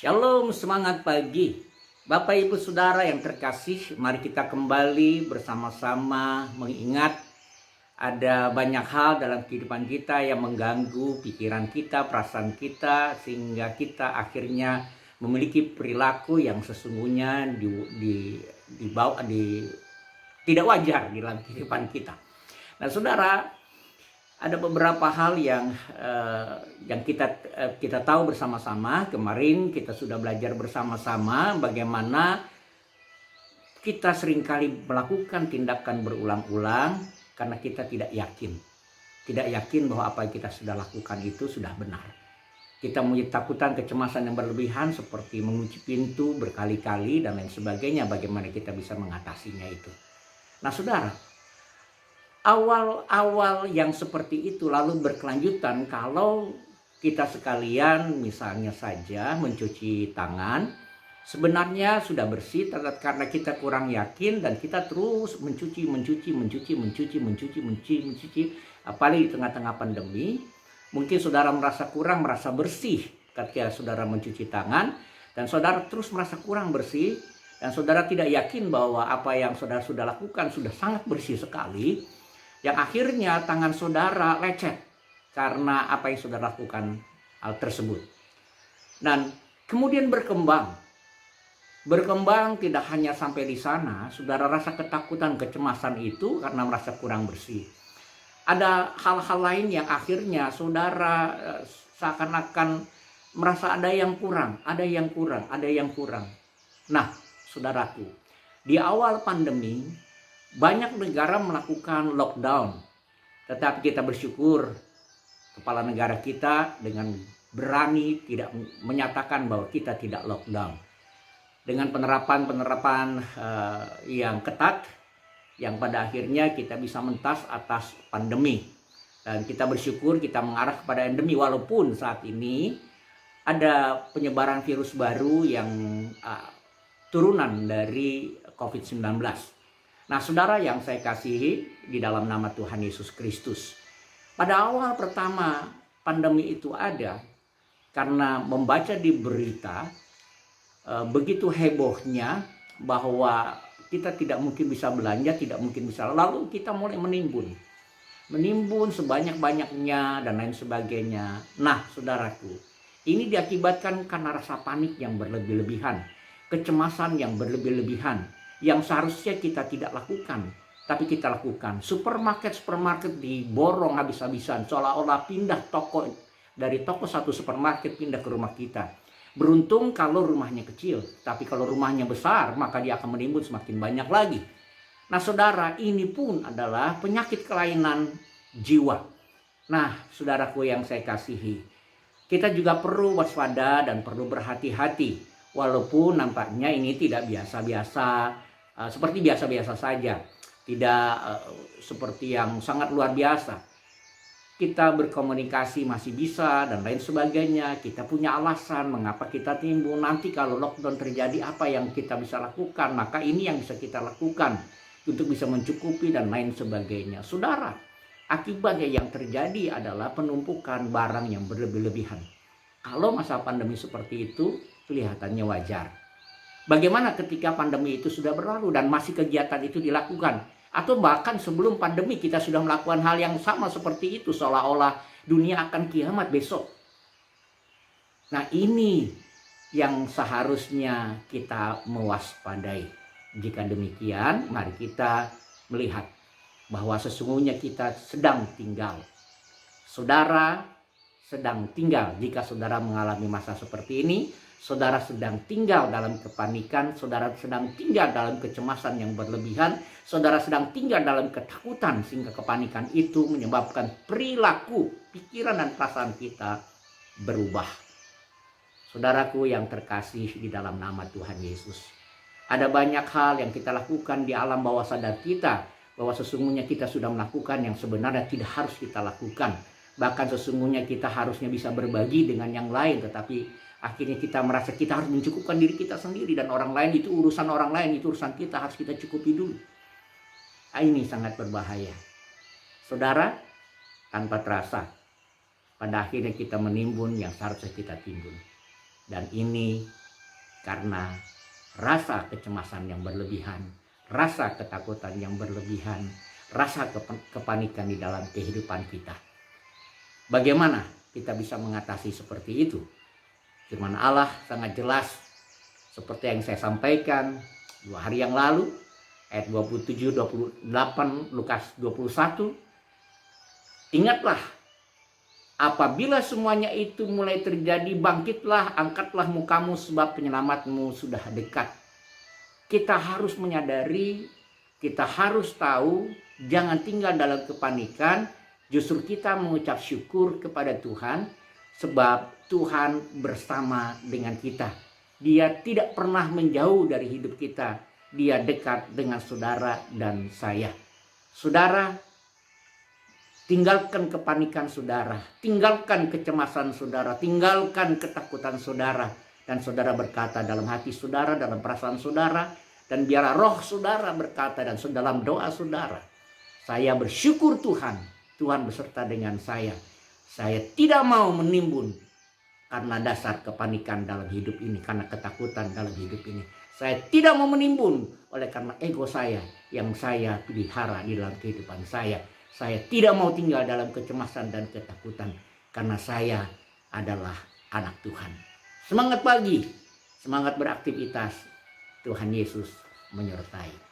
Shalom, semangat pagi. Bapak Ibu Saudara yang terkasih, mari kita kembali bersama-sama mengingat ada banyak hal dalam kehidupan kita yang mengganggu pikiran kita, perasaan kita, sehingga kita akhirnya memiliki perilaku yang sesungguhnya tidak wajar di dalam kehidupan kita. Nah, Saudara, ada beberapa hal yang kita tahu bersama-sama. Kemarin kita sudah belajar bersama-sama bagaimana kita seringkali melakukan tindakan berulang-ulang karena kita tidak yakin bahwa apa yang kita sudah lakukan itu sudah benar. Kita punya takutan, kecemasan yang berlebihan seperti mengunci pintu berkali-kali dan lain sebagainya. Bagaimana kita bisa mengatasinya itu? Nah, Saudara, awal-awal yang seperti itu lalu berkelanjutan kalau kita sekalian misalnya saja mencuci tangan, sebenarnya sudah bersih karena kita kurang yakin dan kita terus mencuci, apalagi di tengah-tengah pandemi. Mungkin saudara merasa bersih ketika saudara mencuci tangan, dan saudara terus merasa kurang bersih, dan saudara tidak yakin bahwa apa yang saudara sudah lakukan sudah sangat bersih sekali, yang akhirnya tangan saudara lecet karena apa yang saudara lakukan hal tersebut. Dan kemudian berkembang tidak hanya sampai di sana. Saudara rasa ketakutan, kecemasan itu karena merasa kurang bersih. Ada hal-hal lain yang akhirnya saudara seakan-akan merasa ada yang kurang. Nah, saudaraku, di awal pandemi banyak negara melakukan lockdown, tetapi kita bersyukur kepala negara kita dengan berani tidak menyatakan bahwa kita tidak lockdown. Dengan penerapan yang ketat, yang pada akhirnya kita bisa mentas atas pandemi. Dan kita bersyukur kita mengarah kepada endemi, walaupun saat ini ada penyebaran virus baru yang turunan dari COVID-19. Nah, saudara yang saya kasihi di dalam nama Tuhan Yesus Kristus, pada awal pertama pandemi itu ada, karena membaca di berita begitu hebohnya bahwa kita tidak mungkin bisa belanja, lalu kita mulai menimbun sebanyak-banyaknya dan lain sebagainya. Nah, saudaraku, ini diakibatkan karena rasa panik yang berlebih-lebihan, kecemasan yang berlebih-lebihan, yang seharusnya kita tidak lakukan, tapi kita lakukan. Supermarket diborong habis-habisan, seolah-olah pindah toko, dari toko satu supermarket pindah ke rumah kita. Beruntung kalau rumahnya kecil, tapi kalau rumahnya besar, maka dia akan menimbun semakin banyak lagi. Nah, saudara, ini pun adalah penyakit kelainan jiwa. Nah, saudaraku yang saya kasihi, kita juga perlu waspada dan perlu berhati-hati. Walaupun nampaknya ini tidak biasa-biasa, seperti biasa-biasa saja, tidak seperti yang sangat luar biasa. Kita berkomunikasi masih bisa dan lain sebagainya. Kita punya alasan mengapa kita timbun. Nanti kalau lockdown terjadi, apa yang kita bisa lakukan? Maka ini yang bisa kita lakukan untuk bisa mencukupi dan lain sebagainya. Saudara, akibatnya yang terjadi adalah penumpukan barang yang berlebih-lebihan. Kalau masa pandemi seperti itu, kelihatannya wajar. Bagaimana ketika pandemi itu sudah berlalu dan masih kegiatan itu dilakukan? Atau bahkan sebelum pandemi kita sudah melakukan hal yang sama seperti itu, seolah-olah dunia akan kiamat besok. Nah, ini yang seharusnya kita mewaspadai. Jika demikian, mari kita melihat bahwa sesungguhnya kita sedang tinggal. Saudara sedang tinggal. Jika saudara mengalami masa seperti ini, saudara sedang tinggal dalam kepanikan, saudara sedang tinggal dalam kecemasan yang berlebihan, saudara sedang tinggal dalam ketakutan, sehingga kepanikan itu menyebabkan perilaku, pikiran dan perasaan kita berubah. Saudaraku yang terkasih di dalam nama Tuhan Yesus, ada banyak hal yang kita lakukan di alam bawah sadar kita, bahwa sesungguhnya kita sudah melakukan yang sebenarnya tidak harus kita lakukan. Bahkan sesungguhnya kita harusnya bisa berbagi dengan yang lain, tetapi akhirnya kita merasa kita harus mencukupkan diri kita sendiri, dan orang lain itu urusan orang lain, itu urusan kita, harus kita cukupi dulu. Ini sangat berbahaya. Saudara, tanpa terasa, pada akhirnya kita menimbun yang seharusnya kita timbun. Dan ini karena rasa kecemasan yang berlebihan, rasa ketakutan yang berlebihan, rasa kepanikan di dalam kehidupan kita. Bagaimana kita bisa mengatasi seperti itu? Firman Allah sangat jelas seperti yang saya sampaikan 2 hari yang lalu, ayat 27, 28, Lukas 21. Ingatlah, apabila semuanya itu mulai terjadi, bangkitlah, angkatlah mukamu sebab penyelamatmu sudah dekat. Kita harus menyadari, kita harus tahu, jangan tinggal dalam kepanikan. Justru kita mengucap syukur kepada Tuhan sebab Tuhan bersama dengan kita. Dia tidak pernah menjauh dari hidup kita. Dia dekat dengan saudara dan saya. Saudara, tinggalkan kepanikan saudara, tinggalkan kecemasan saudara, tinggalkan ketakutan saudara. Dan saudara berkata dalam hati saudara, dalam perasaan saudara, dan biarlah roh saudara berkata dan dalam doa saudara, saya bersyukur Tuhan, Tuhan beserta dengan saya. Saya tidak mau menimbun karena dasar kepanikan dalam hidup ini, karena ketakutan dalam hidup ini. Saya tidak mau menimbun oleh karena ego saya yang saya pelihara di dalam kehidupan saya. Saya tidak mau tinggal dalam kecemasan dan ketakutan karena saya adalah anak Tuhan. Semangat pagi, semangat beraktivitas. Tuhan Yesus menyertai.